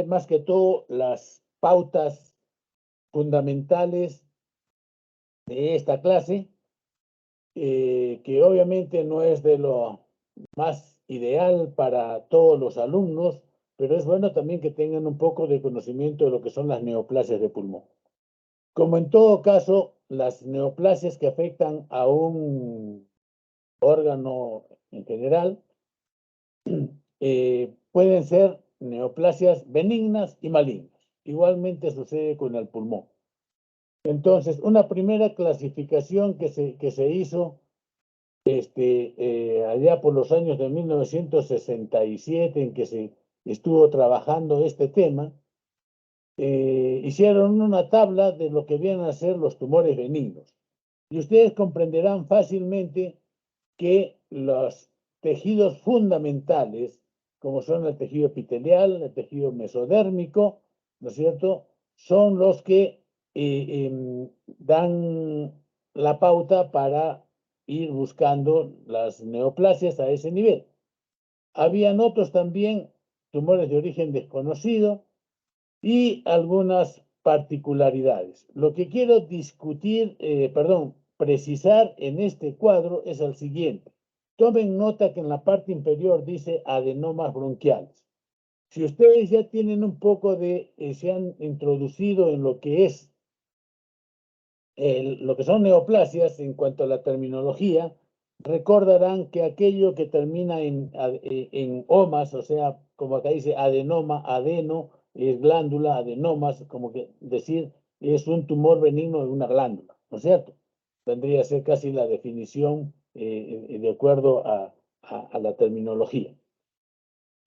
más que todo las pautas fundamentales de esta clase, que obviamente no es de lo más ideal para todos los alumnos, pero es bueno también que tengan un poco de conocimiento de lo que son las neoplasias de pulmón. Como en todo caso, las neoplasias que afectan a un órgano en general pueden ser neoplasias benignas y malignas. Igualmente sucede con el pulmón. Entonces, una primera clasificación que se hizo allá por los años de 1967, en que se estuvo trabajando este tema, hicieron una tabla de lo que vienen a ser los tumores benignos. Y ustedes comprenderán fácilmente que los tejidos fundamentales, como son el tejido epitelial, el tejido mesodérmico, ¿no es cierto?, son los que dan la pauta para ir buscando las neoplasias a ese nivel. Habían otros también, tumores de origen desconocido y algunas particularidades. Lo que quiero discutir, precisar en este cuadro es el siguiente. Tomen nota que en la parte inferior dice adenomas bronquiales. Si ustedes ya tienen un poco de, se han introducido en lo que es lo que son neoplasias en cuanto a la terminología, recordarán que aquello que termina en omas, o sea, como acá dice adenoma, adeno, es glándula, adenomas, como que decir, es un tumor benigno de una glándula, ¿no es cierto? Tendría que ser casi la definición de acuerdo a la terminología.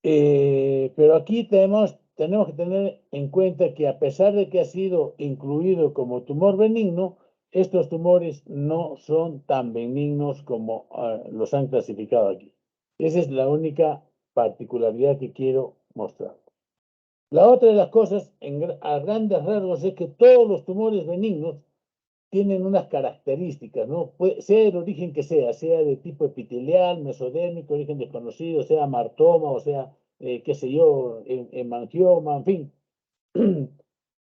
Pero aquí tenemos que tener en cuenta que a pesar de que ha sido incluido como tumor benigno, estos tumores no son tan benignos como los han clasificado aquí. Esa es la única particularidad que quiero mostrar. La otra de las cosas, a grandes rasgos, es que todos los tumores benignos tienen unas características, ¿no? Sea el origen que sea de tipo epitelial, mesodérmico, origen desconocido, sea martoma, o sea, qué sé yo, hemangioma, en fin.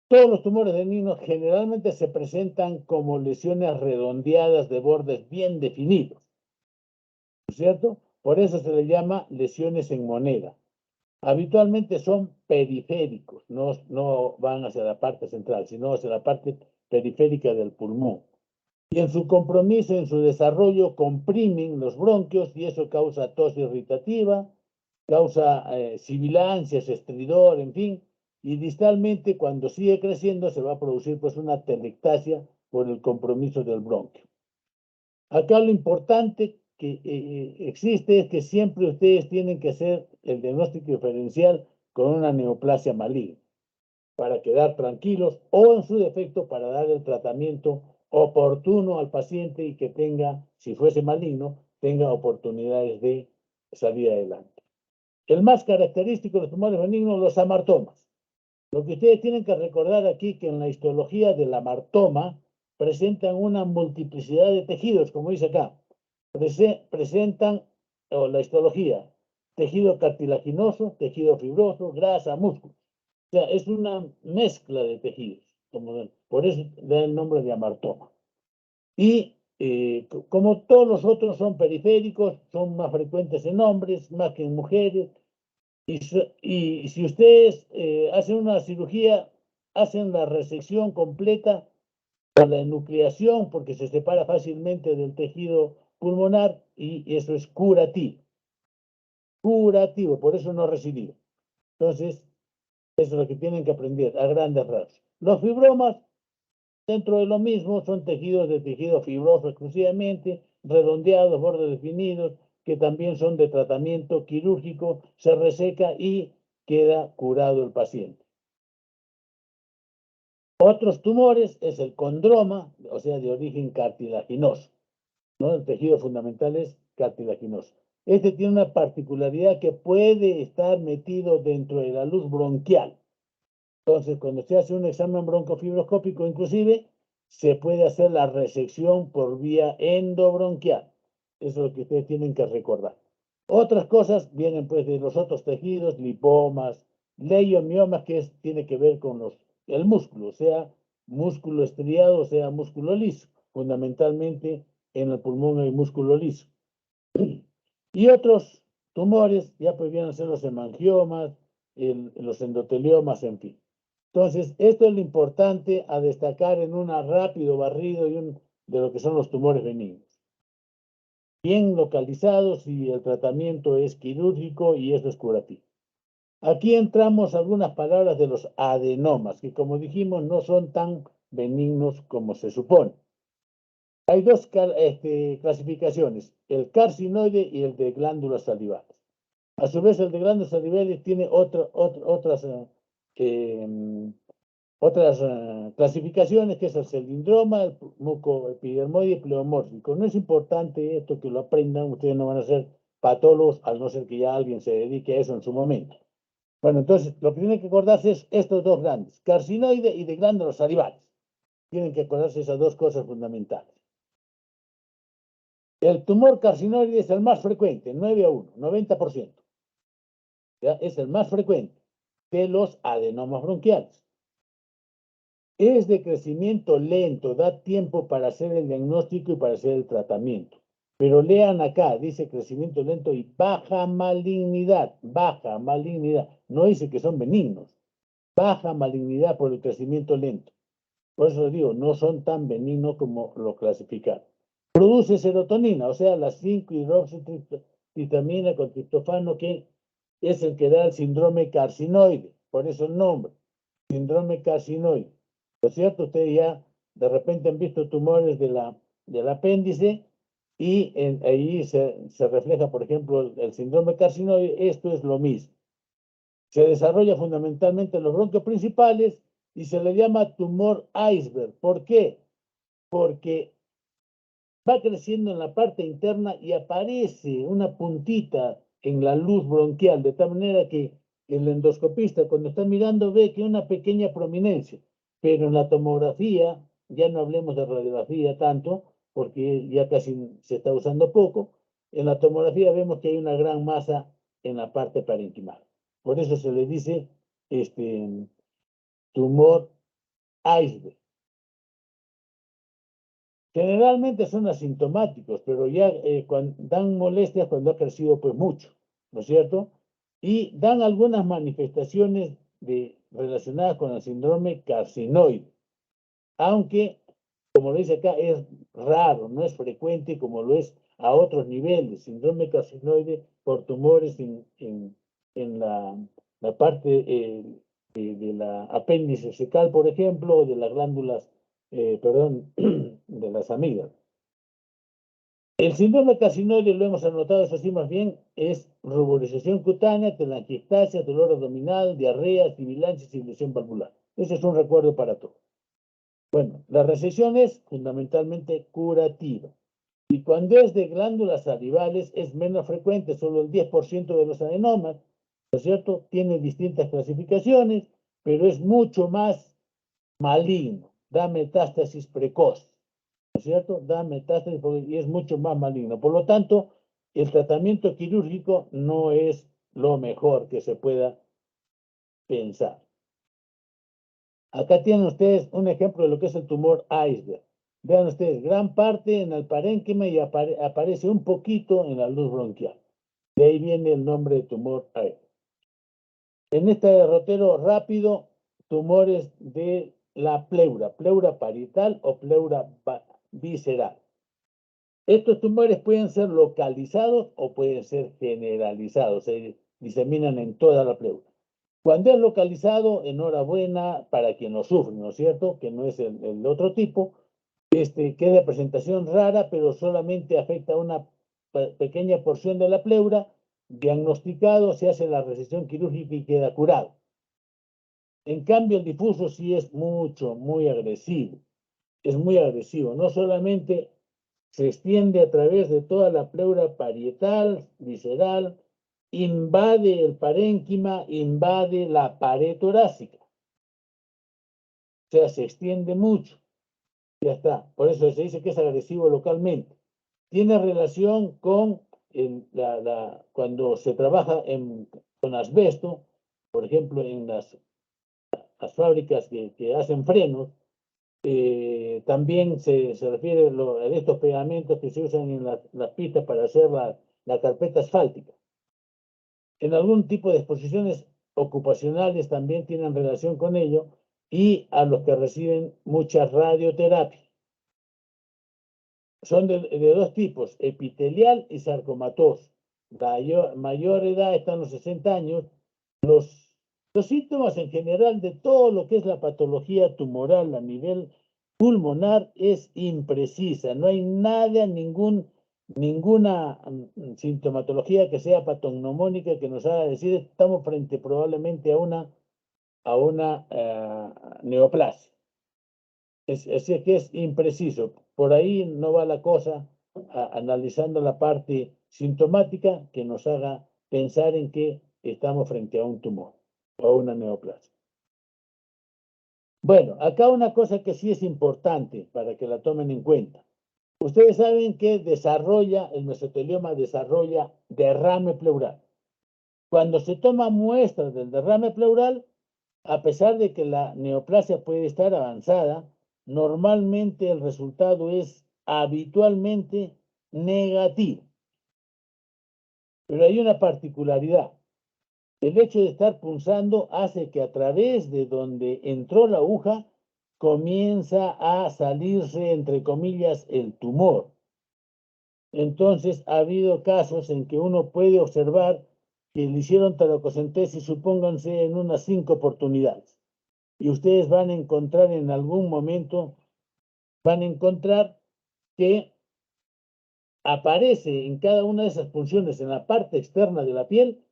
Todos los tumores benignos generalmente se presentan como lesiones redondeadas de bordes bien definidos, ¿no es cierto? Por eso se le llama lesiones en moneda. Habitualmente son periféricos, no van hacia la parte central, sino hacia la parte periférica del pulmón. Y en su compromiso, en su desarrollo, comprimen los bronquios y eso causa tos irritativa, causa sibilancias, estridor, en fin, y distalmente cuando sigue creciendo se va a producir pues una telectasia por el compromiso del bronquio. Acá lo importante que existe es que siempre ustedes tienen que hacer el diagnóstico diferencial con una neoplasia maligna para quedar tranquilos o en su defecto para dar el tratamiento oportuno al paciente y que tenga, si fuese maligno, tenga oportunidades de salir adelante. El más característico de los tumores benignos, los amartomas. Lo que ustedes tienen que recordar aquí que en la histología del amartoma presentan una multiplicidad de tejidos, como dice acá. Presentan, o la histología, tejido cartilaginoso, tejido fibroso, grasa, músculo. O sea, es una mezcla de tejidos, por eso da el nombre de amartoma. Y como todos los otros son periféricos, son más frecuentes en hombres, más que en mujeres. Y si ustedes hacen una cirugía, hacen la resección completa o la enucleación, porque se separa fácilmente del tejido pulmonar y eso es curativo. Curativo, por eso no recidivo. Entonces, eso es lo que tienen que aprender a grandes rasgos. Los fibromas, dentro de lo mismo, son tejidos de tejido fibroso exclusivamente, redondeados, bordes definidos, que también son de tratamiento quirúrgico, se reseca y queda curado el paciente. Otros tumores es el condroma, o sea, de origen cartilaginoso, ¿no? El tejido fundamental es cartilaginoso. Este tiene una particularidad que puede estar metido dentro de la luz bronquial. Entonces, cuando se hace un examen broncofibroscópico, inclusive, se puede hacer la resección por vía endobronquial. Eso es lo que ustedes tienen que recordar. Otras cosas vienen pues de los otros tejidos, lipomas, Leiomioma, que tiene que ver con el músculo, sea músculo estriado, sea músculo liso. Fundamentalmente en el pulmón hay músculo liso. Y otros tumores, ya podrían ser los hemangiomas, los endoteliomas, en fin. Entonces, esto es lo importante a destacar en un rápido barrido de lo que son los tumores benignos. Bien localizados y el tratamiento es quirúrgico y eso es curativo. Aquí entramos algunas palabras de los adenomas, que como dijimos no son tan benignos como se supone. Hay dos clasificaciones, el carcinoide y el de glándulas salivales. A su vez, el de glándulas salivales tiene otras clasificaciones, que es el cilindroma, el mucoepidermoide y pleomórfico. No es importante esto que lo aprendan, ustedes no van a ser patólogos, al no ser que ya alguien se dedique a eso en su momento. Bueno, entonces, lo que tienen que acordarse es estos dos grandes, carcinoide y de glándulas salivales. Tienen que acordarse esas dos cosas fundamentales. El tumor carcinoide es el más frecuente, 9-1, 90%. ¿Ya? Es el más frecuente de los adenomas bronquiales. Es de crecimiento lento, da tiempo para hacer el diagnóstico y para hacer el tratamiento. Pero lean acá, dice crecimiento lento y baja malignidad, no dice que son benignos, baja malignidad por el crecimiento lento. Por eso digo, no son tan benignos como lo clasificaron. Produce serotonina, o sea, la 5-hidroxitriptamina con triptofano, que es el que da el síndrome carcinoide, por eso el nombre, síndrome carcinoide. ¿No es cierto? Ustedes ya de repente han visto tumores del apéndice y ahí se refleja, por ejemplo, el síndrome carcinoide. Esto es lo mismo. Se desarrolla fundamentalmente en los bronquios principales y se le llama tumor iceberg. ¿Por qué? Porque va creciendo en la parte interna y aparece una puntita en la luz bronquial, de tal manera que el endoscopista cuando está mirando ve que una pequeña prominencia, pero en la tomografía, ya no hablemos de radiografía tanto, porque ya casi se está usando poco, en la tomografía vemos que hay una gran masa en la parte parenquimal. Por eso se le dice tumor iceberg. Generalmente son asintomáticos, pero ya dan molestias cuando ha crecido pues mucho, ¿no es cierto? Y dan algunas manifestaciones relacionadas con el síndrome carcinoide, aunque, como lo dice acá, es raro, no es frecuente como lo es a otros niveles. Síndrome carcinoide por tumores en la parte de la apéndice fecal, por ejemplo, o de las glándulas, de las amígdalas. El síndrome carcinoide, lo hemos anotado, eso sí, más bien, es ruborización cutánea, telangiectasia, dolor abdominal, diarrea, sibilancia y lesión valvular. Ese es un recuerdo para todos. Bueno, la resección es fundamentalmente curativa. Y cuando es de glándulas salivales es menos frecuente, solo el 10% de los adenomas, ¿no es cierto? Tiene distintas clasificaciones, pero es mucho más maligno, da metástasis precoz, ¿no es cierto? Da metástasis y es mucho más maligno. Por lo tanto, el tratamiento quirúrgico no es lo mejor que se pueda pensar. Acá tienen ustedes un ejemplo de lo que es el tumor iceberg. Vean ustedes, gran parte en el parénquima y aparece un poquito en la luz bronquial. De ahí viene el nombre de tumor iceberg. En este derrotero rápido, tumores de la pleura parietal o pleura visceral. Estos tumores pueden ser localizados o pueden ser generalizados, se diseminan en toda la pleura. Cuando es localizado, enhorabuena para quien lo sufre, ¿no es cierto? Que no es el otro tipo, que es de presentación rara, pero solamente afecta a una pequeña porción de la pleura. Diagnosticado, se hace la resección quirúrgica y queda curado. En cambio, el difuso sí es muy agresivo. Es muy agresivo. No solamente se extiende a través de toda la pleura parietal, visceral, invade el parénquima, invade la pared torácica. O sea, se extiende mucho. Ya está. Por eso se dice que es agresivo localmente. Tiene relación con cuando se trabaja con asbesto, por ejemplo, en las fábricas que hacen frenos, también se refiere a estos pegamentos que se usan en las pistas para hacer la carpeta asfáltica. En algún tipo de exposiciones ocupacionales también tienen relación con ello, y a los que reciben mucha radioterapia. Son de dos tipos, epitelial y sarcomatoso. Mayor edad están los 60 años. Los síntomas en general de todo lo que es la patología tumoral a nivel pulmonar es imprecisa. No hay nada, ninguna sintomatología que sea patognomónica que nos haga decir estamos frente probablemente a una neoplasia. Así que es impreciso. Por ahí no va la cosa, analizando la parte sintomática que nos haga pensar en que estamos frente a un tumor o a una neoplasia. Bueno, acá una cosa que sí es importante para que la tomen en cuenta. Ustedes saben que el mesotelioma desarrolla derrame pleural. Cuando se toma muestras del derrame pleural, a pesar de que la neoplasia puede estar avanzada, normalmente el resultado es habitualmente negativo. Pero hay una particularidad. El hecho de estar punzando hace que a través de donde entró la aguja comienza a salirse, entre comillas, el tumor. Entonces, ha habido casos en que uno puede observar que le hicieron taracocentesis, supónganse, en unas 5 oportunidades. Y ustedes van a encontrar en algún momento, que aparece en cada una de esas punciones, en la parte externa de la piel,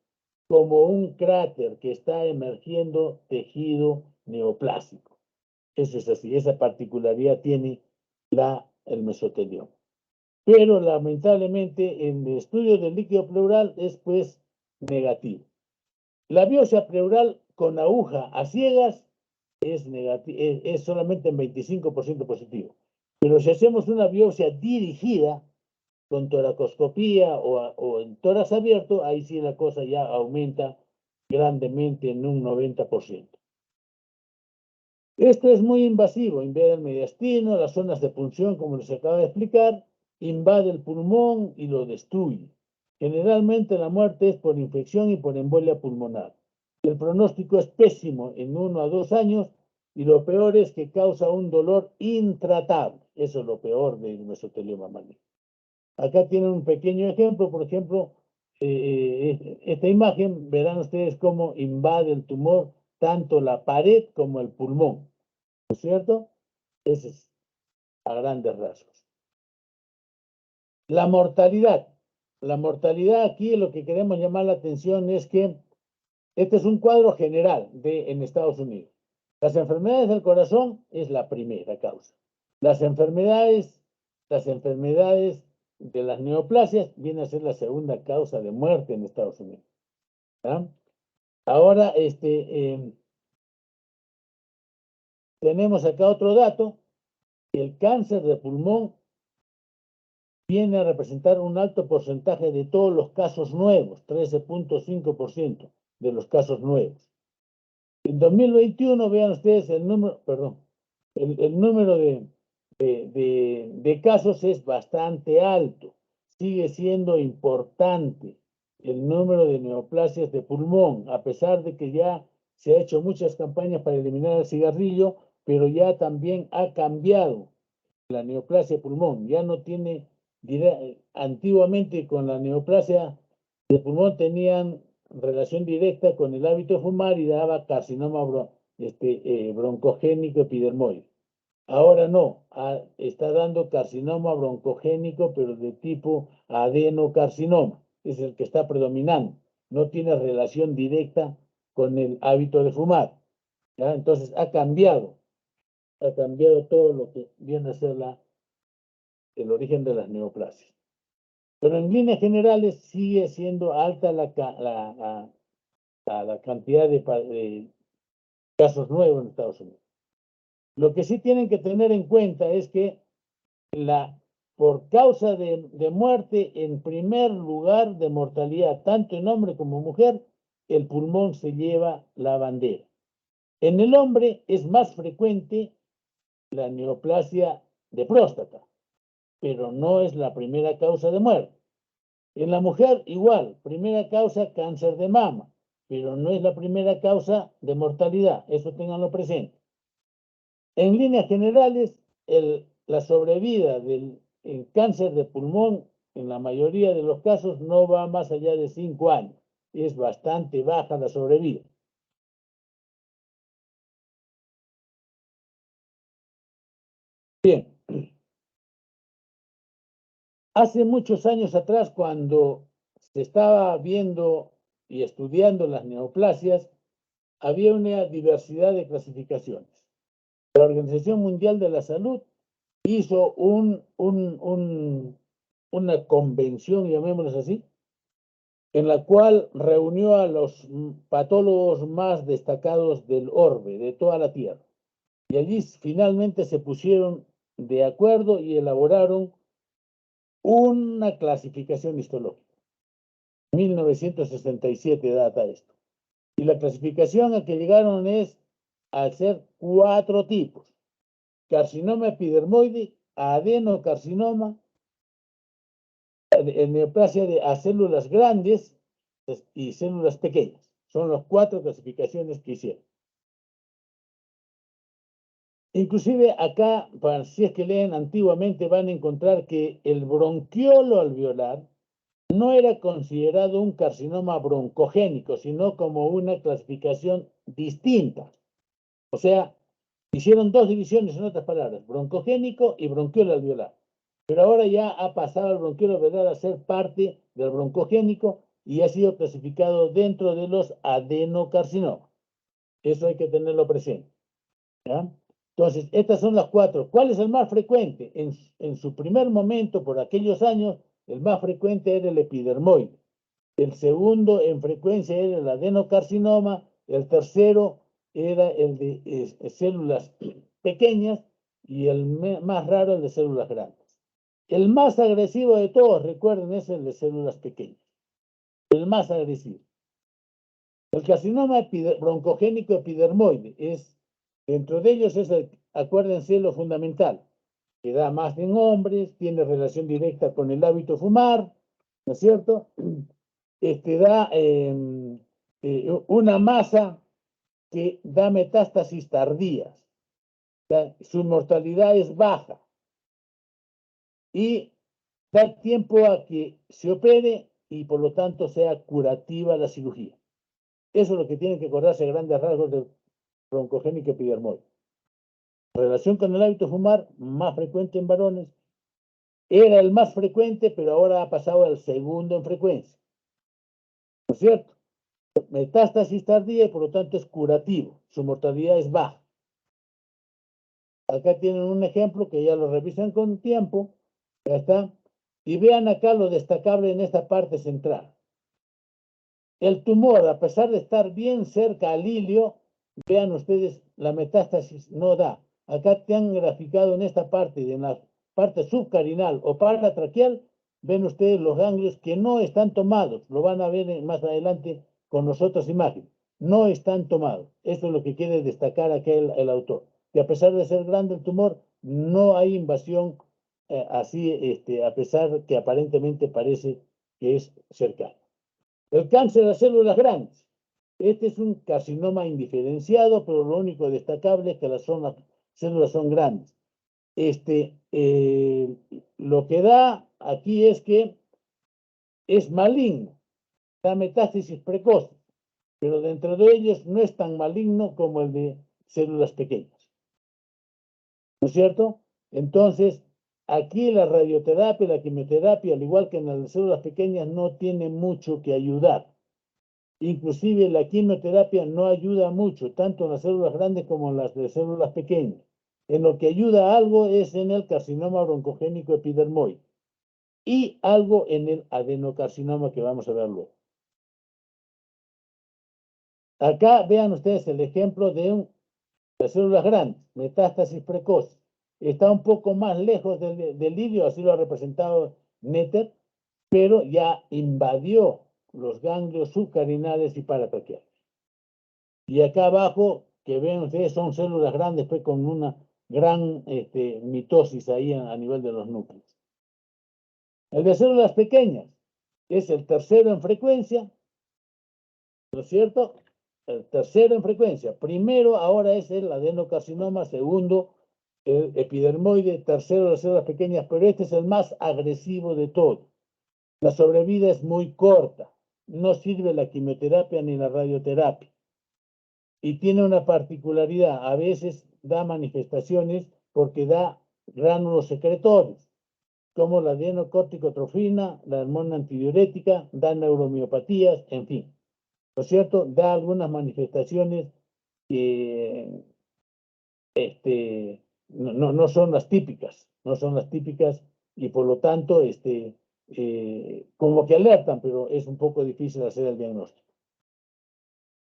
como un cráter que está emergiendo tejido neoplásico. Eso es así, esa particularidad tiene el mesotelioma. Pero lamentablemente en el estudio del líquido pleural es pues negativo. La biopsia pleural con aguja a ciegas es solamente en 25% positivo. Pero si hacemos una biopsia dirigida con toracoscopía o en tórax abierto, ahí sí la cosa ya aumenta grandemente en un 90%. Esto es muy invasivo, invade el mediastino, las zonas de punción, como les acabo de explicar, invade el pulmón y lo destruye. Generalmente la muerte es por infección y por embolia pulmonar. El pronóstico es pésimo en 1 a 2 años, y lo peor es que causa un dolor intratable. Eso es lo peor del mesotelioma maligno. Acá tienen un pequeño ejemplo, por ejemplo, esta imagen, verán ustedes cómo invade el tumor tanto la pared como el pulmón, ¿no es cierto? Ese es a grandes rasgos. La mortalidad. La mortalidad aquí, lo que queremos llamar la atención es que este es un cuadro general en Estados Unidos. Las enfermedades del corazón es la primera causa. Las enfermedades de las neoplasias vienen a ser la segunda causa de muerte en Estados Unidos. ¿Ah? Ahora, tenemos acá otro dato. El cáncer de pulmón viene a representar un alto porcentaje de todos los casos nuevos, 13.5% de los casos nuevos. En 2021, vean ustedes el número, el número de casos es bastante alto. Sigue siendo importante el número de neoplasias de pulmón, a pesar de que ya se ha hecho muchas campañas para eliminar el cigarrillo, pero ya también ha cambiado la neoplasia de pulmón. Ya no tiene, antiguamente con la neoplasia de pulmón tenían relación directa con el hábito de fumar y daba carcinoma broncogénico epidermoide. Ahora no, está dando carcinoma broncogénico, pero de tipo adenocarcinoma, es el que está predominando. No tiene relación directa con el hábito de fumar. ¿Ya? Entonces ha cambiado todo lo que viene a ser el origen de las neoplasias. Pero en líneas generales sigue siendo alta la cantidad de casos nuevos en Estados Unidos. Lo que sí tienen que tener en cuenta es que por causa de muerte, en primer lugar de mortalidad, tanto en hombre como mujer, el pulmón se lleva la bandera. En el hombre es más frecuente la neoplasia de próstata, pero no es la primera causa de muerte. En la mujer igual, primera causa cáncer de mama, pero no es la primera causa de mortalidad, eso ténganlo presente. En líneas generales, la sobrevida del cáncer de pulmón en la mayoría de los casos no va más allá de 5 años. Es bastante baja la sobrevida. Bien. Hace muchos años atrás, cuando se estaba viendo y estudiando las neoplasias, había una diversidad de clasificaciones. La Organización Mundial de la Salud hizo una convención, llamémoslo así, en la cual reunió a los patólogos más destacados del orbe, de toda la Tierra. Y allí finalmente se pusieron de acuerdo y elaboraron una clasificación histológica. 1967 data esto. Y la clasificación a que llegaron es a ser 4 tipos: carcinoma epidermoide, adenocarcinoma, neoplasia a células grandes y células pequeñas. Son las 4 clasificaciones que hicieron. Inclusive acá, si es que leen antiguamente, van a encontrar que el bronquiolo alveolar no era considerado un carcinoma broncogénico, sino como una clasificación distinta. O sea, hicieron 2 divisiones, en otras palabras, broncogénico y bronquiolo alveolar. Pero ahora ya ha pasado el bronquiolo alveolar a ser parte del broncogénico y ha sido clasificado dentro de los adenocarcinomas. Eso hay que tenerlo presente, ¿ya? Entonces, estas son las 4. ¿Cuál es el más frecuente? En su primer momento, por aquellos años, el más frecuente era el epidermoide. El segundo en frecuencia era el adenocarcinoma. El tercero era el de células pequeñas y el más raro el de células grandes. El más agresivo de todos, recuerden, es el de células pequeñas. El más agresivo. El carcinoma broncogénico epidermoide es, dentro de ellos acuérdense lo fundamental, que da más en hombres, tiene relación directa con el hábito fumar, ¿no es cierto? Da una masa que da metástasis tardías. Su mortalidad es baja y da tiempo a que se opere y por lo tanto sea curativa la cirugía. Eso es lo que tienen que acordarse a grandes rasgos del broncogénico epidermoide. Relación con el hábito fumar, más frecuente en varones. Era el más frecuente, pero ahora ha pasado al segundo en frecuencia. ¿No es cierto? Metástasis tardía y por lo tanto es curativo. Su mortalidad es baja. Acá tienen un ejemplo que ya lo revisan con tiempo. Ya está. Y vean acá lo destacable en esta parte central. El tumor, a pesar de estar bien cerca al hilio, vean ustedes, la metástasis no da. Acá te han graficado en esta parte, en la parte subcarinal o paratraqueal, ven ustedes los ganglios que no están tomados. Lo van a ver más adelante con las otras imágenes. No están tomados. Esto es lo que quiere destacar aquí el autor. Que a pesar de ser grande el tumor, no hay invasión así, a pesar que aparentemente parece que es cercano. El cáncer de células grandes. Este es un carcinoma indiferenciado, pero lo único destacable es que las células son grandes. Lo que da aquí es que es maligno, da metástasis precoz, pero dentro de ellos no es tan maligno como el de células pequeñas. ¿No es cierto? Entonces, aquí la radioterapia, la quimioterapia, al igual que en las células pequeñas, no tiene mucho que ayudar. Inclusive la quimioterapia no ayuda mucho, tanto en las células grandes como en las de células pequeñas. En lo que ayuda algo es en el carcinoma broncogénico epidermoide y algo en el adenocarcinoma que vamos a ver luego. Acá vean ustedes el ejemplo de células grandes, metástasis precoz. Está un poco más lejos del hilio, así lo ha representado Netter, pero ya invadió los ganglios subcarinales y paratraqueales. Y acá abajo, que ven ustedes, son células grandes, pues con una gran mitosis ahí a nivel de los núcleos. El de células pequeñas es el tercero en frecuencia, ¿no es cierto? El tercero en frecuencia. Primero ahora es el adenocarcinoma, segundo el epidermoide, tercero las células pequeñas, pero este es el más agresivo de todos. La sobrevida es muy corta, no sirve la quimioterapia ni la radioterapia. Y tiene una particularidad, a veces da manifestaciones porque da gránulos secretores, como la adenocorticotrofina, la hormona antidiurética, da neuromiopatías, en fin. ¿No es cierto? Da algunas manifestaciones que no son las típicas, no son las típicas y por lo tanto como que alertan, pero es un poco difícil hacer el diagnóstico.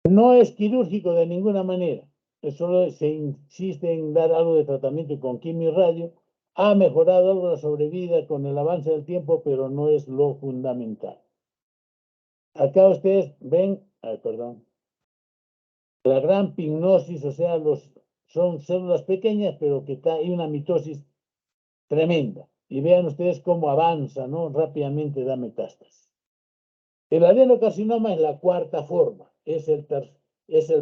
No es quirúrgico de ninguna manera, solo se insiste en dar algo de tratamiento con quimio y radio. Ha mejorado algo la sobrevida con el avance del tiempo, pero no es lo fundamental. Acá ustedes ven, perdón, la gran pignosis, o sea, son células pequeñas, pero que hay una mitosis tremenda. Y vean ustedes cómo avanza, ¿no? Rápidamente da metástasis. El adenocarcinoma es la cuarta forma, es el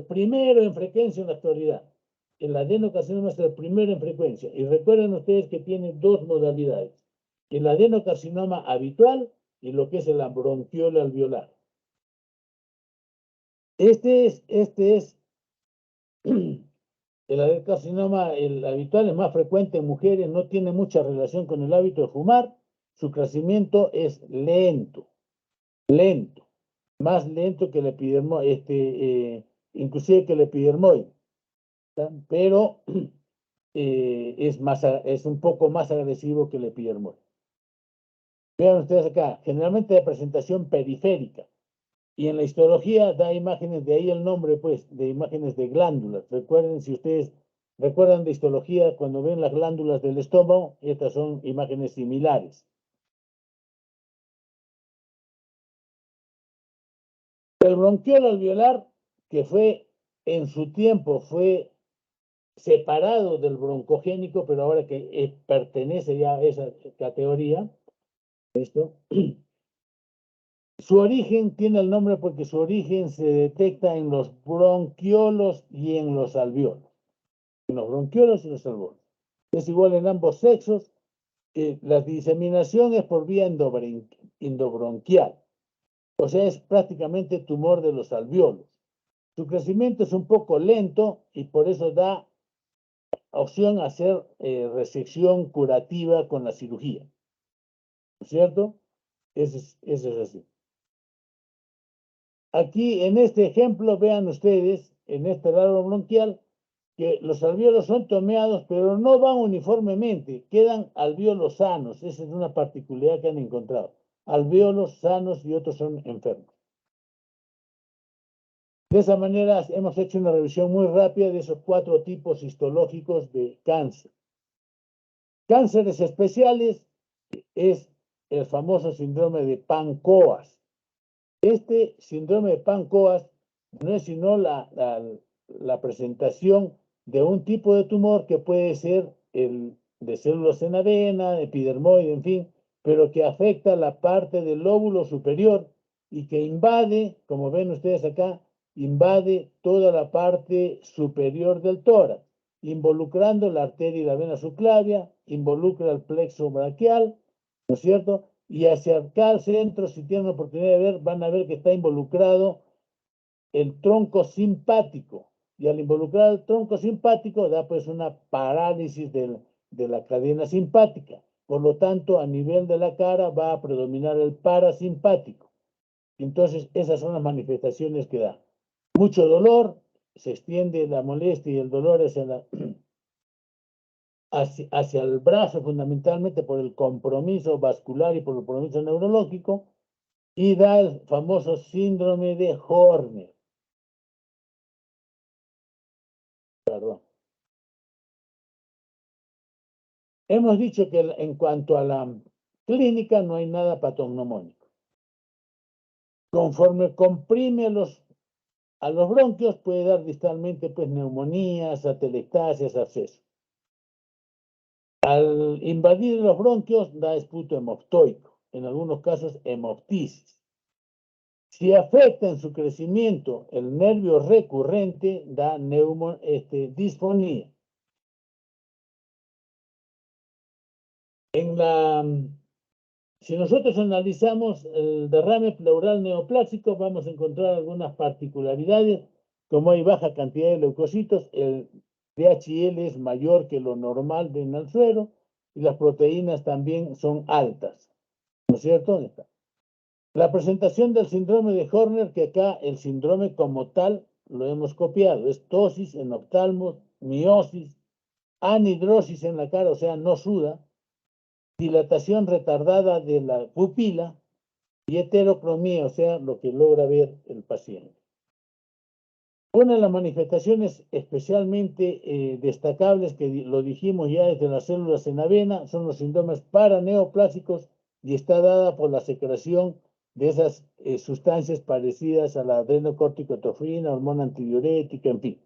primero en frecuencia en la actualidad. El adenocarcinoma es el primero en frecuencia. Y recuerden ustedes que tiene dos modalidades. El adenocarcinoma habitual y lo que es el bronquiolo alveolar. Este es el adenocarcinoma, el habitual es más frecuente en mujeres, no tiene mucha relación con el hábito de fumar. Su crecimiento es lento, más lento que el epidermoide, inclusive que el epidermoide, pero es un poco más agresivo que el epidermoide. Vean ustedes acá, generalmente de presentación periférica. Y en la histología da imágenes, de ahí el nombre, pues, de imágenes de glándulas. Recuerden, si ustedes recuerdan de histología, cuando ven las glándulas del estómago, estas son imágenes similares. El bronquiolo alveolar, que en su tiempo fue separado del broncogénico, pero ahora que pertenece ya a esa categoría, su origen tiene el nombre porque su origen se detecta en los bronquiolos y en los alveolos. En los bronquiolos y los alveolos. Es igual en ambos sexos. La diseminación es por vía endobronquial. O sea, es prácticamente tumor de los alveolos. Su crecimiento es un poco lento y por eso da opción a hacer resección curativa con la cirugía. ¿No es cierto? Eso es así. Aquí en este ejemplo, vean ustedes, en este largo bronquial, que los alvéolos son tomeados, pero no van uniformemente, quedan alvéolos sanos. Esa es una particularidad que han encontrado. Alvéolos sanos y otros son enfermos. De esa manera hemos hecho una revisión muy rápida de esos 4 tipos histológicos de cáncer. Cánceres especiales es el famoso síndrome de Pancoas. Este síndrome de Pancoas no es sino la presentación de un tipo de tumor que puede ser el de células en avena, epidermoide, en fin, pero que afecta la parte del lóbulo superior y que invade, como ven ustedes acá, invade toda la parte superior del tórax, involucrando la arteria y la vena subclavia, involucra el plexo braquial, ¿no es cierto? Y hacia acá al centro, si tienen la oportunidad de ver, van a ver que está involucrado el tronco simpático. Y al involucrar el tronco simpático da pues una parálisis de la cadena simpática. Por lo tanto, a nivel de la cara va a predominar el parasimpático. Entonces, esas son las manifestaciones que da. Mucho dolor, se extiende la molestia y el dolor hacia el brazo fundamentalmente por el compromiso vascular y por el compromiso neurológico, y da el famoso síndrome de Horner. Perdón. Hemos dicho que en cuanto a la clínica no hay nada patognomónico. Conforme comprime a los bronquios, puede dar distalmente pues, neumonías, atelectasias, abscesos. Al invadir los bronquios, da esputo hemoptoico, en algunos casos hemoptisis. Si afecta en su crecimiento el nervio recurrente, da disfonía. Si nosotros analizamos el derrame pleural neoplásico, vamos a encontrar algunas particularidades, como hay baja cantidad de leucocitos, el DHL es mayor que lo normal en el suero y las proteínas también son altas, ¿no es cierto? ¿Dónde está? La presentación del síndrome de Horner, que acá el síndrome como tal lo hemos copiado, es tosis en oftalmos, miosis, anhidrosis en la cara, o sea, no suda, dilatación retardada de la pupila y heterocromía, o sea, lo que logra ver el paciente. Una de las manifestaciones especialmente destacables, que lo dijimos ya desde las células en avena, son los síndromes paraneoplásicos y está dada por la secreción de esas sustancias parecidas a la adrenocorticotrofina, hormona antidiurética, en fin.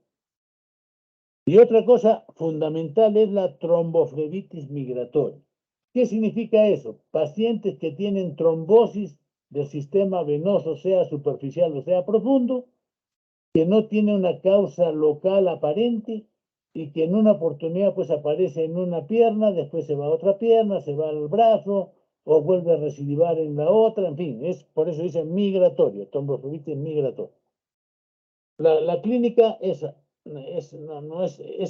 Y otra cosa fundamental es la tromboflebitis migratoria. ¿Qué significa eso? Pacientes que tienen trombosis del sistema venoso, sea superficial o sea profundo, que no tiene una causa local aparente y que en una oportunidad pues aparece en una pierna, después se va a otra pierna, se va al brazo o vuelve a recidivar en la otra, en fin, por eso dicen migratorio, tromboflebitis migratoria. La clínica es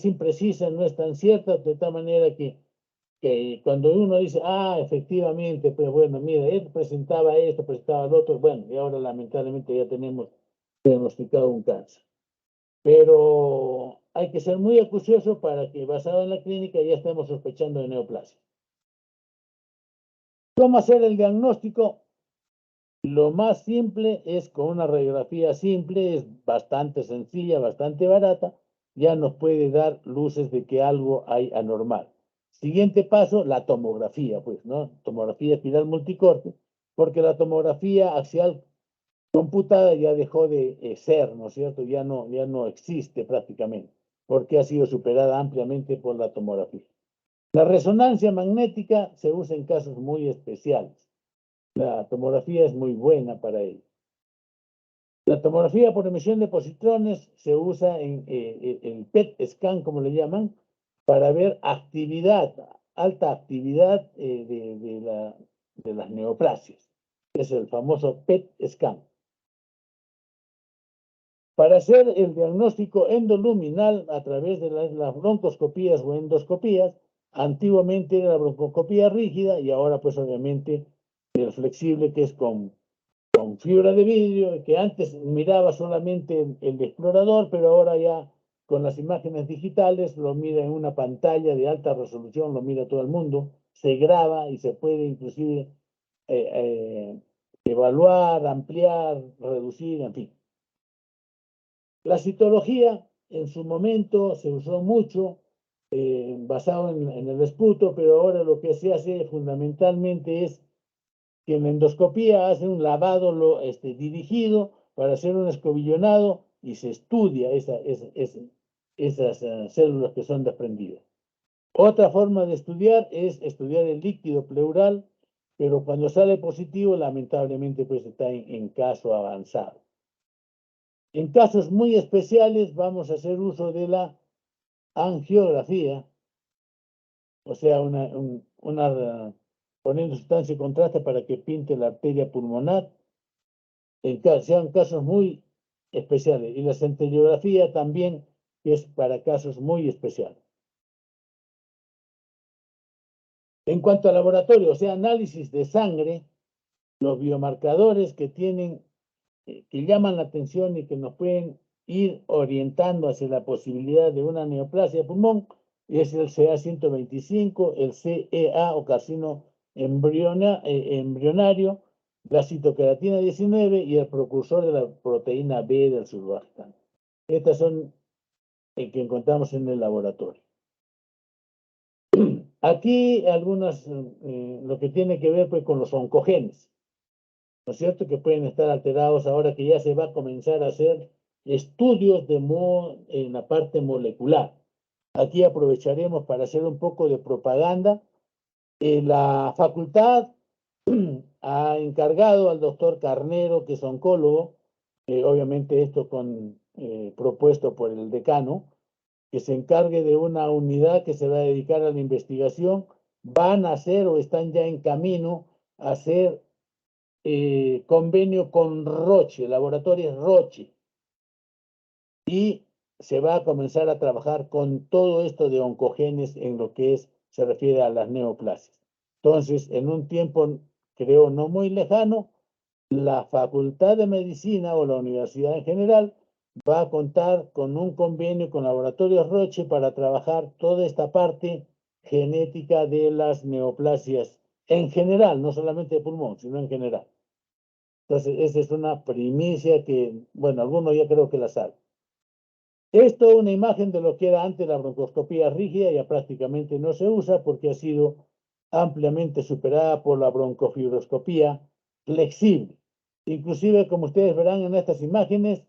imprecisa, no es tan cierta, de tal manera que cuando uno dice, efectivamente, pues bueno, mira, esto, presentaba lo otro, bueno, y ahora lamentablemente ya tenemos diagnosticado un cáncer. Pero hay que ser muy acucioso para que, basado en la clínica, ya estemos sospechando de neoplasia. ¿Cómo hacer el diagnóstico? Lo más simple es con una radiografía simple, es bastante sencilla, bastante barata, ya nos puede dar luces de que algo hay anormal. Siguiente paso, la tomografía, pues, ¿no? Tomografía espiral multicorte, porque la tomografía axial computada ya dejó de ser, ¿no es cierto? Ya no existe prácticamente, porque ha sido superada ampliamente por la tomografía. La resonancia magnética se usa en casos muy especiales. La tomografía es muy buena para ello. La tomografía por emisión de positrones se usa en el PET scan, como le llaman, para ver actividad, alta actividad de las neoplasias. Es el famoso PET scan. Para hacer el diagnóstico endoluminal a través de las broncoscopías o endoscopías, antiguamente era la broncoscopía rígida y ahora pues obviamente el flexible, que es con fibra de vidrio, que antes miraba solamente el explorador, pero ahora ya con las imágenes digitales lo mira en una pantalla de alta resolución, lo mira todo el mundo, se graba y se puede inclusive evaluar, ampliar, reducir, en fin. La citología en su momento se usó mucho, basado en el esputo, pero ahora lo que se hace fundamentalmente es que en la endoscopía hace un lavado dirigido para hacer un escobillonado y se estudia esas células que son desprendidas. Otra forma de estudiar es estudiar el líquido pleural, pero cuando sale positivo, lamentablemente, pues está en caso avanzado. En casos muy especiales vamos a hacer uso de la angiografía, o sea, poniendo sustancia de contraste para que pinte la arteria pulmonar, sean casos muy especiales. Y la centellografía también, que es para casos muy especiales. En cuanto al laboratorio, o sea, análisis de sangre, los biomarcadores que llaman la atención y que nos pueden ir orientando hacia la posibilidad de una neoplasia de pulmón, es el CA125, el CEA o carcino embrionario, la citoqueratina 19 y el precursor de la proteína B del surfactante. Estas son que encontramos en el laboratorio. Aquí algunas, lo que tiene que ver pues, con los oncogenes. ¿no es cierto?, que pueden estar alterados ahora que ya se va a comenzar a hacer estudios en la parte molecular. Aquí aprovecharemos para hacer un poco de propaganda. La facultad ha encargado al doctor Carnero, que es oncólogo, obviamente esto propuesto por el decano, que se encargue de una unidad que se va a dedicar a la investigación. Van a hacer o están ya en camino a hacer convenio con Roche, Laboratorios Roche, y se va a comenzar a trabajar con todo esto de oncogenes en lo que se refiere a las neoplasias. Entonces, en un tiempo, creo, no muy lejano, la Facultad de Medicina o la universidad en general va a contar con un convenio con Laboratorios Roche para trabajar toda esta parte genética de las neoplasias en general, no solamente de pulmón, sino en general. Entonces, esa es una primicia que, bueno, algunos ya creo que la saben. Esto es una imagen de lo que era antes la broncoscopía rígida, ya prácticamente no se usa porque ha sido ampliamente superada por la broncofibroscopía flexible. Inclusive, como ustedes verán en estas imágenes,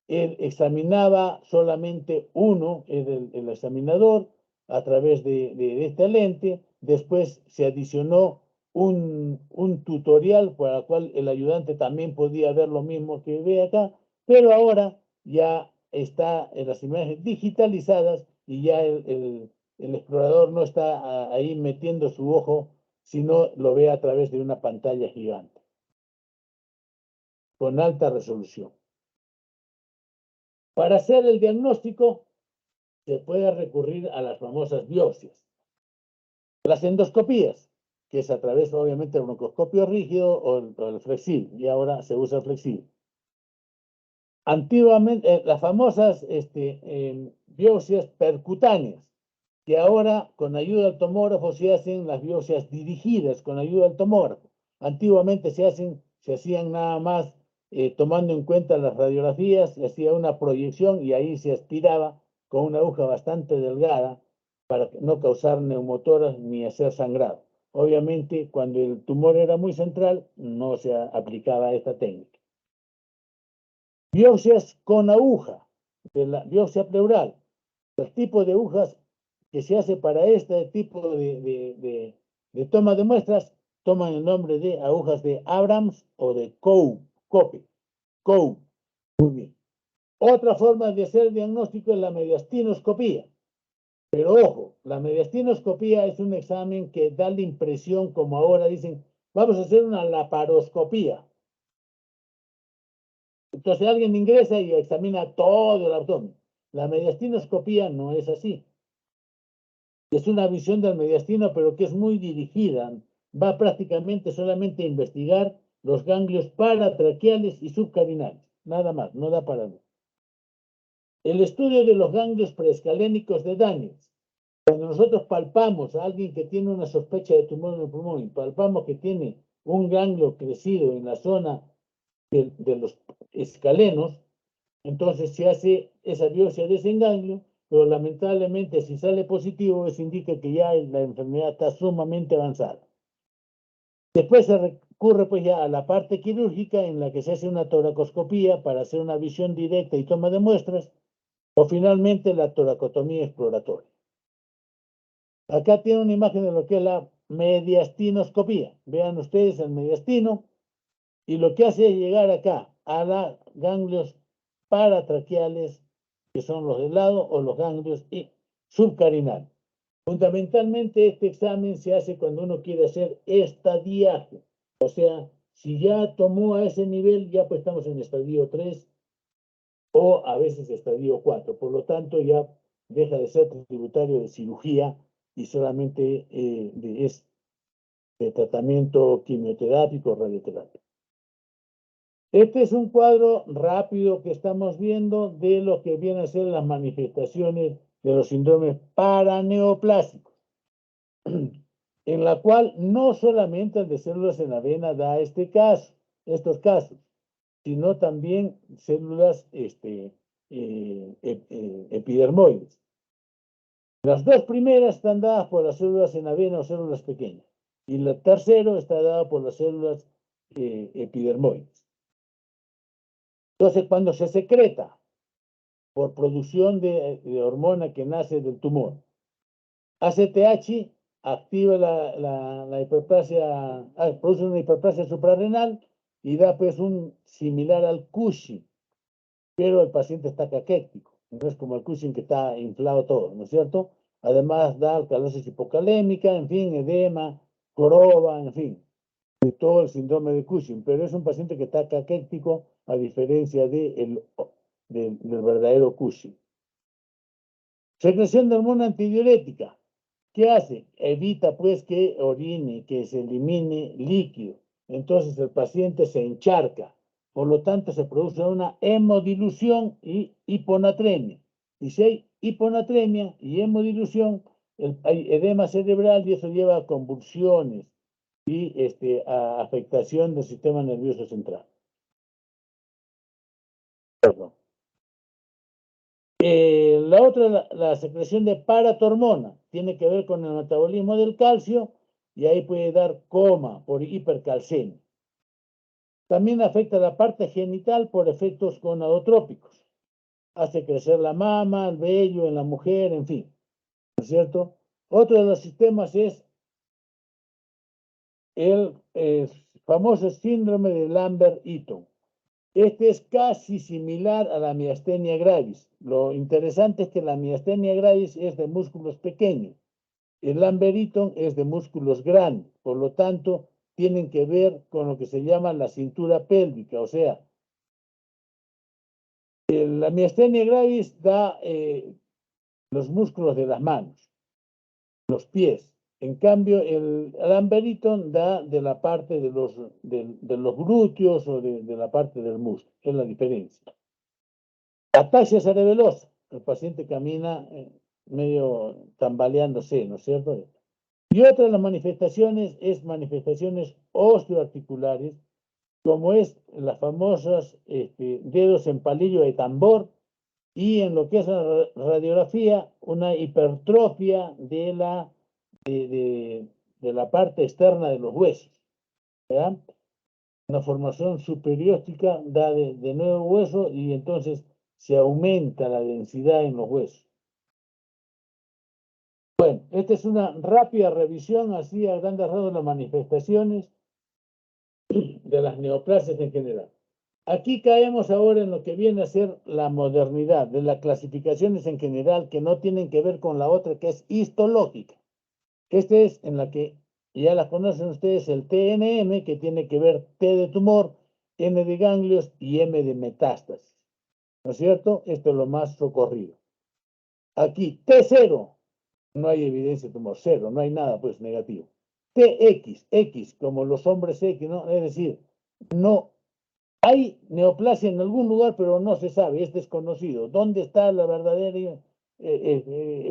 él examinaba solamente uno, el examinador, a través de esta lente. Después se adicionó un tutorial para el cual el ayudante también podía ver lo mismo que ve acá, pero ahora ya está en las imágenes digitalizadas y ya el explorador no está ahí metiendo su ojo, sino lo ve a través de una pantalla gigante con alta resolución. Para hacer el diagnóstico se puede recurrir a las famosas biopsias. Las endoscopías, que es a través obviamente del broncoscopio rígido o el flexible, y ahora se usa el flexible. Antiguamente, las famosas biopsias percutáneas, que ahora con ayuda del tomógrafo se hacen las biopsias dirigidas con ayuda del tomógrafo. Antiguamente se hacían nada más tomando en cuenta las radiografías, se hacía una proyección y ahí se aspiraba con una aguja bastante delgada para no causar neumotoras ni hacer sangrado. Obviamente, cuando el tumor era muy central, no se aplicaba esta técnica. Biopsias con aguja, de la biopsia pleural. El tipo de agujas que se hace para este tipo de toma de muestras toman el nombre de agujas de Abrams o de Cope. Muy bien. Otra forma de hacer diagnóstico es la mediastinoscopía. Pero ojo, la mediastinoscopía es un examen que da la impresión, como ahora dicen, vamos a hacer una laparoscopía. Entonces alguien ingresa y examina todo el abdomen. La mediastinoscopía no es así. Es una visión del mediastino, pero que es muy dirigida. Va prácticamente solamente a investigar los ganglios paratraqueales y subcarinales. Nada más, no da para nada. El estudio de los ganglios preescalénicos de Daniels. Cuando nosotros palpamos a alguien que tiene una sospecha de tumor en el pulmón y palpamos que tiene un ganglio crecido en la zona de los escalenos, entonces se hace esa biopsia de ese ganglio, pero lamentablemente si sale positivo, eso indica que ya la enfermedad está sumamente avanzada. Después se recurre pues ya a la parte quirúrgica en la que se hace una toracoscopía para hacer una visión directa y toma de muestras, o finalmente la toracotomía exploratoria. Acá tiene una imagen de lo que es la mediastinoscopía. Vean ustedes el mediastino y lo que hace es llegar acá a los ganglios paratraqueales, que son los del lado, o los ganglios subcarinales. Fundamentalmente este examen se hace cuando uno quiere hacer estadiaje. O sea, si ya tomó a ese nivel, ya pues estamos en estadio 3 o a veces estadio 4. Por lo tanto, ya deja de ser tributario de cirugía y solamente es de tratamiento quimioterápico o radioterápico. Este es un cuadro rápido que estamos viendo de lo que vienen a ser las manifestaciones de los síndromes paraneoplásicos, en la cual no solamente el de células en la vena da estos casos, sino también células epidermoides. Las dos primeras están dadas por las células en la vena o células pequeñas, y la tercera está dada por las células epidermoides. Entonces, cuando se secreta por producción de hormona que nace del tumor, ACTH activa la hiperplasia, produce una hiperplasia suprarrenal y da pues un similar al Cushing, pero el paciente está caquético, no es como el Cushing que está inflado todo, ¿no es cierto? Además da alcalosis hipocalémica, en fin, edema, joroba, en fin, de todo el síndrome de Cushing, pero es un paciente que está caquético a diferencia del verdadero Cushing. Secreción de hormona antidiurética. ¿Qué hace? Evita pues que orine, que se elimine líquido. Entonces el paciente se encharca. Por lo tanto, se produce una hemodilución y hiponatremia. Y si hay hiponatremia y hemodilución, hay edema cerebral y eso lleva a convulsiones y a afectación del sistema nervioso central. Perdón. La otra, la secreción de paratormona, tiene que ver con el metabolismo del calcio y ahí puede dar coma por hipercalcemia. También afecta la parte genital por efectos gonadotrópicos. Hace crecer la mama, el vello en la mujer, en fin, ¿no es cierto? Otro de los sistemas es el famoso síndrome de Lambert-Eaton. Este es casi similar a la miastenia gravis. Lo interesante es que la miastenia gravis es de músculos pequeños. El Lambert-Eaton es de músculos grandes. Por lo tanto, tienen que ver con lo que se llama la cintura pélvica. O sea, la miastenia gravis da los músculos de las manos, los pies. En cambio, el Lambert-Eaton da de la parte de los glúteos o de la parte del muslo. Es la diferencia. Ataxia cerebelosa. El paciente camina medio tambaleándose, ¿no es cierto? Y otra de las manifestaciones es manifestaciones osteoarticulares, como es las famosas dedos en palillo de tambor y en lo que es la radiografía, una hipertrofia de la parte externa de los huesos. ¿Verdad? Una formación superióstica da de nuevo hueso y entonces se aumenta la densidad en los huesos. Bueno, esta es una rápida revisión, así a grandes rasgos, las manifestaciones de las neoplasias en general. Aquí caemos ahora en lo que viene a ser la modernidad, de las clasificaciones en general que no tienen que ver con la otra, que es histológica. Esta es en la que ya la conocen ustedes, el TNM, que tiene que ver T de tumor, N de ganglios y M de metástasis. ¿No es cierto? Esto es lo más socorrido. Aquí, T0, no hay evidencia de tumor, cero, no hay nada pues negativo. TX, X, como los hombres X, ¿no? Es decir, no hay neoplasia en algún lugar, pero no se sabe, es desconocido. ¿Dónde está el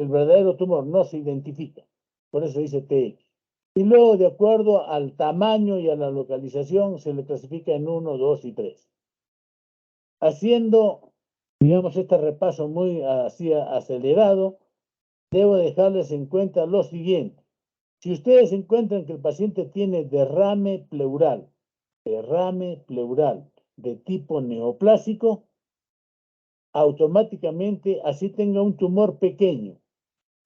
verdadero tumor? No se identifica. Por eso dice TX. Y luego, de acuerdo al tamaño y a la localización, se le clasifica en 1, 2 y 3. Haciendo, digamos, este repaso muy así acelerado, debo dejarles en cuenta lo siguiente. Si ustedes encuentran que el paciente tiene derrame pleural de tipo neoplásico, automáticamente, así tenga un tumor pequeño,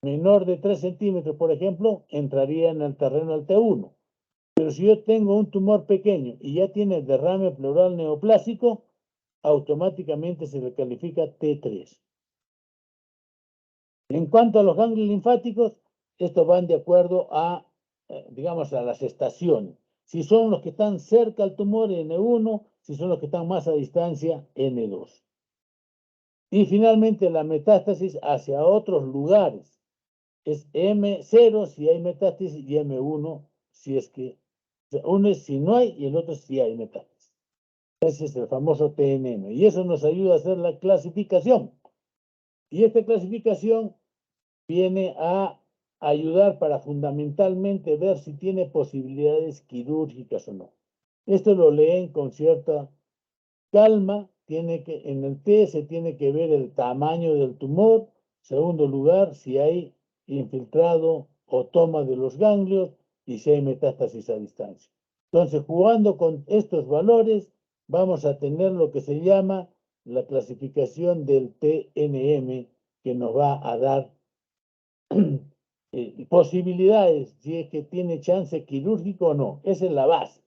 menor de 3 centímetros, por ejemplo, entraría en el terreno del T1. Pero si yo tengo un tumor pequeño y ya tiene derrame pleural neoplásico, automáticamente se le califica T3. En cuanto a los ganglios linfáticos, estos van de acuerdo a, digamos, a las estaciones. Si son los que están cerca al tumor, N1, si son los que están más a distancia, N2. Y finalmente la metástasis hacia otros lugares. Es M0 si hay metástasis y M1 si es que, uno es si no hay y el otro es si hay metástasis. Ese es el famoso TNM. Y eso nos ayuda a hacer la clasificación. Y esta clasificación viene a ayudar para fundamentalmente ver si tiene posibilidades quirúrgicas o no. Esto lo leen con cierta calma. En el T se tiene que ver el tamaño del tumor. Segundo lugar, si hay infiltrado o toma de los ganglios y si hay metástasis a distancia. Entonces, jugando con estos valores, vamos a tener lo que se llama la clasificación del TNM, que nos va a dar posibilidades, si es que tiene chance quirúrgico o no. Esa es la base.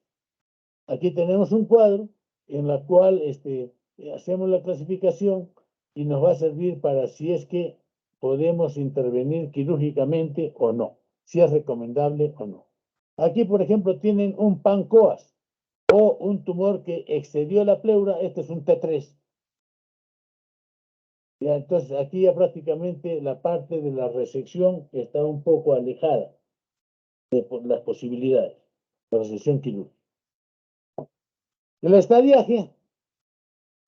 Aquí tenemos un cuadro en la cual hacemos la clasificación y nos va a servir para si es que podemos intervenir quirúrgicamente o no, si es recomendable o no. Aquí, por ejemplo, tienen un pancoas o un tumor que excedió la pleura. Este es un T3. Ya, entonces, aquí ya prácticamente la parte de la resección está un poco alejada de las posibilidades de resección quirúrgica. El estadiaje,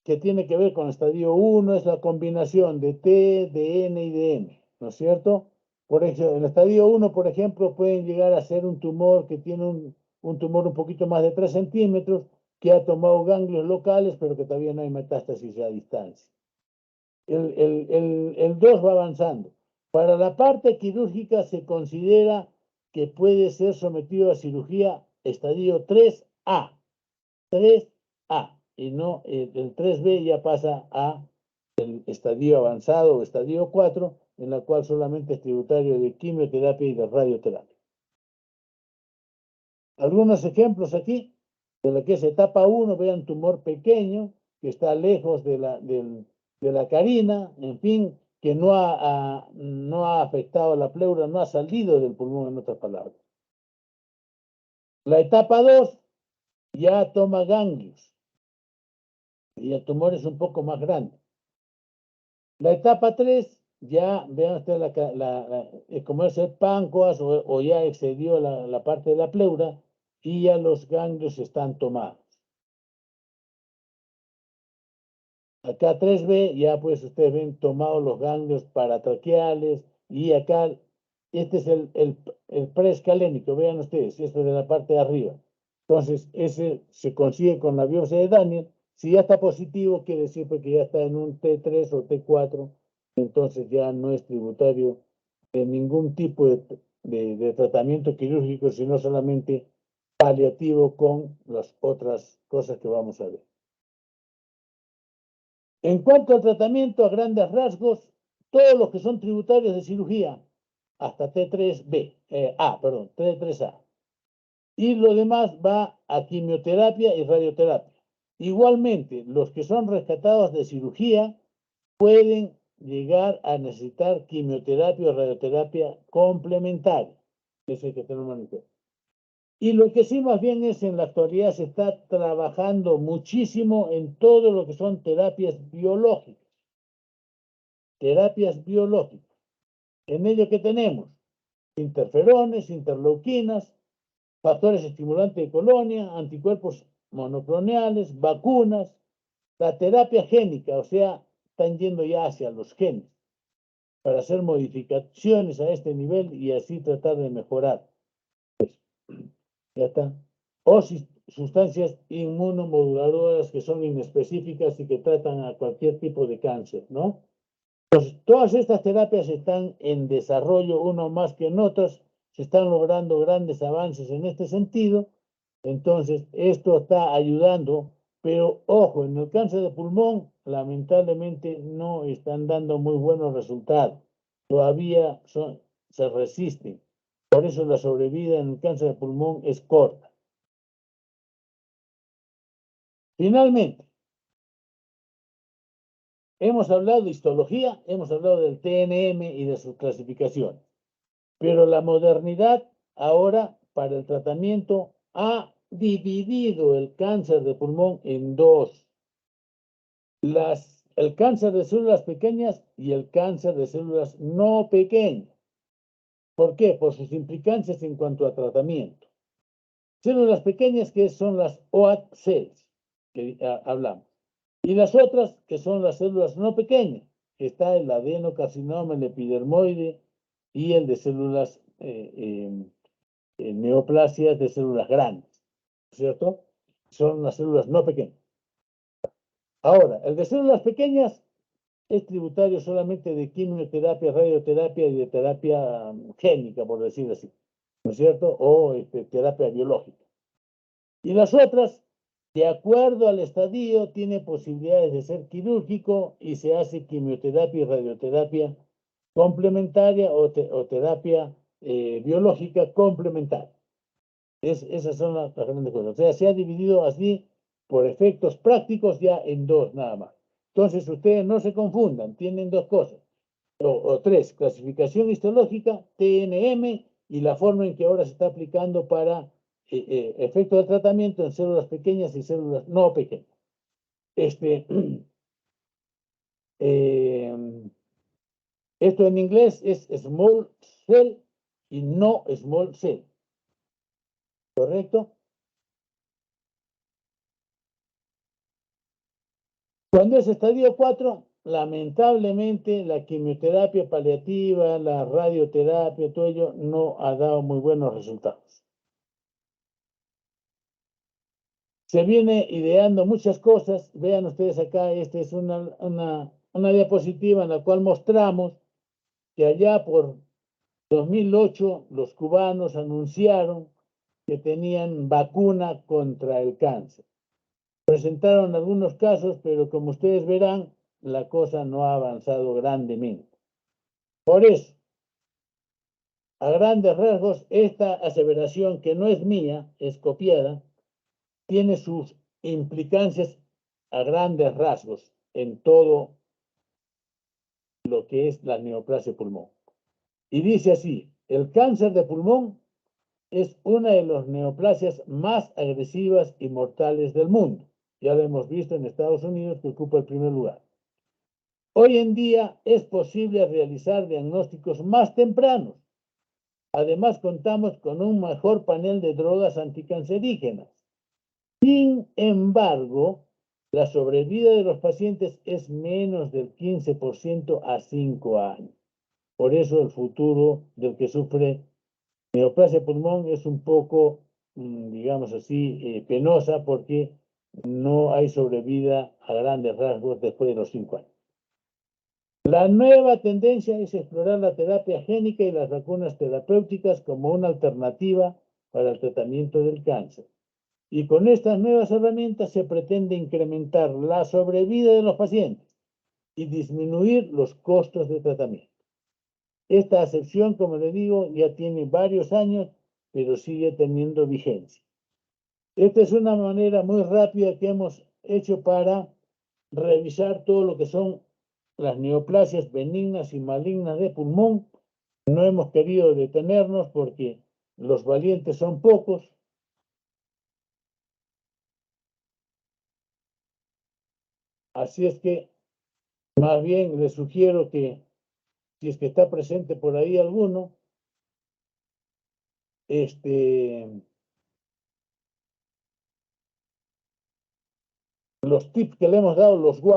que tiene que ver con el estadio 1, es la combinación de T, de N y de M, ¿no es cierto? Por ejemplo, en el estadio 1, por ejemplo, pueden llegar a ser un tumor que tiene un tumor un poquito más de 3 centímetros, que ha tomado ganglios locales, pero que todavía no hay metástasis a distancia. El 2 va avanzando. Para la parte quirúrgica se considera que puede ser sometido a cirugía estadio 3A. 3A, y no el 3B ya pasa a el estadio avanzado o estadio 4, en la cual solamente es tributario de quimioterapia y de radioterapia. Algunos ejemplos aquí de lo que es etapa 1, vean tumor pequeño que está lejos de la carina, en fin, que no ha afectado la pleura, no ha salido del pulmón, en otras palabras. La etapa 2 ya toma ganglios y el tumor es un poco más grande. La etapa 3, ya vean ustedes, como es el páncreas o ya excedió la parte de la pleura y ya los ganglios están tomados. Acá 3B, ya pues ustedes ven tomados los ganglios paratraqueales y acá, este es el preescalénico, vean ustedes, esto de la parte de arriba. Entonces, ese se consigue con la biopsia de Daniel. Si ya está positivo, quiere decir que ya está en un T3 o T4, entonces ya no es tributario de ningún tipo de tratamiento quirúrgico, sino solamente paliativo con las otras cosas que vamos a ver. En cuanto al tratamiento, a grandes rasgos, todos los que son tributarios de cirugía, hasta T3B, perdón, T3A. Y lo demás va a quimioterapia y radioterapia. Igualmente, los que son rescatados de cirugía pueden llegar a necesitar quimioterapia o radioterapia complementaria. Eso hay que tenerlo en cuenta. Y lo que sí más bien es en la actualidad se está trabajando muchísimo en todo lo que son terapias biológicas. Terapias biológicas. En ello que tenemos interferones, interleuquinas, factores estimulantes de colonia, anticuerpos monoclonales, vacunas, la terapia génica, o sea, están yendo ya hacia los genes para hacer modificaciones a este nivel y así tratar de mejorar. Pues, ya está. O sustancias inmunomoduladoras que son inespecíficas y que tratan a cualquier tipo de cáncer, ¿no? Pues todas estas terapias están en desarrollo, uno más que en otras, se están logrando grandes avances en este sentido. Entonces, esto está ayudando, pero ojo, en el cáncer de pulmón, lamentablemente no están dando muy buenos resultados. Todavía se resisten. Por eso la sobrevida en el cáncer de pulmón es corta. Finalmente, hemos hablado de histología, hemos hablado del TNM y de sus clasificaciones. Pero la modernidad ahora para el tratamiento ha dividido el cáncer de pulmón en dos. El cáncer de células pequeñas y el cáncer de células no pequeñas. ¿Por qué? Por sus implicancias en cuanto a tratamiento. Células pequeñas que son las OAT cells, que hablamos. Y las otras que son las células no pequeñas, que está el adenocarcinoma, el epidermoide y el de células neoplasias de células grandes, ¿cierto? Son las células no pequeñas. Ahora, el de células pequeñas es tributario solamente de quimioterapia, radioterapia y de terapia génica, por decir así, ¿no es cierto? O terapia biológica. Y las otras, de acuerdo al estadio, tiene posibilidades de ser quirúrgico y se hace quimioterapia y radioterapia complementaria o terapia biológica complementaria. Esas son las grandes cosas. O sea, se ha dividido así por efectos prácticos ya en dos nada más. Entonces, ustedes no se confundan, tienen dos cosas, o tres, clasificación histológica, TNM, y la forma en que ahora se está aplicando para efectos de tratamiento en células pequeñas y células no pequeñas. Esto en inglés es small cell y no small cell, ¿correcto? Cuando es estadio 4, lamentablemente la quimioterapia paliativa, la radioterapia, todo ello no ha dado muy buenos resultados. Se viene ideando muchas cosas. Vean ustedes acá, esta es una diapositiva en la cual mostramos que allá por 2008 los cubanos anunciaron que tenían vacuna contra el cáncer. Presentaron algunos casos, pero como ustedes verán, la cosa no ha avanzado grandemente. Por eso, a grandes rasgos, esta aseveración, que no es mía, es copiada, tiene sus implicancias a grandes rasgos en todo lo que es la neoplasia pulmón. Y dice así: el cáncer de pulmón es una de las neoplasias más agresivas y mortales del mundo. Ya lo hemos visto en Estados Unidos, que ocupa el primer lugar. Hoy en día es posible realizar diagnósticos más tempranos. Además, contamos con un mejor panel de drogas anticancerígenas. Sin embargo, la sobrevida de los pacientes es menos del 15% a 5 años. Por eso el futuro del que sufre neoplasia pulmón es un poco, digamos así, penosa, porque no hay sobrevida a grandes rasgos después de los 5 años. La nueva tendencia es explorar la terapia génica y las vacunas terapéuticas como una alternativa para el tratamiento del cáncer. Y con estas nuevas herramientas se pretende incrementar la sobrevida de los pacientes y disminuir los costos de tratamiento. Esta acepción, como le digo, ya tiene varios años, pero sigue teniendo vigencia. Esta es una manera muy rápida que hemos hecho para revisar todo lo que son las neoplasias benignas y malignas de pulmón. No hemos querido detenernos porque los valientes son pocos. Así es que más bien les sugiero que, si es que está presente por ahí alguno, los tips que le hemos dado los guarden.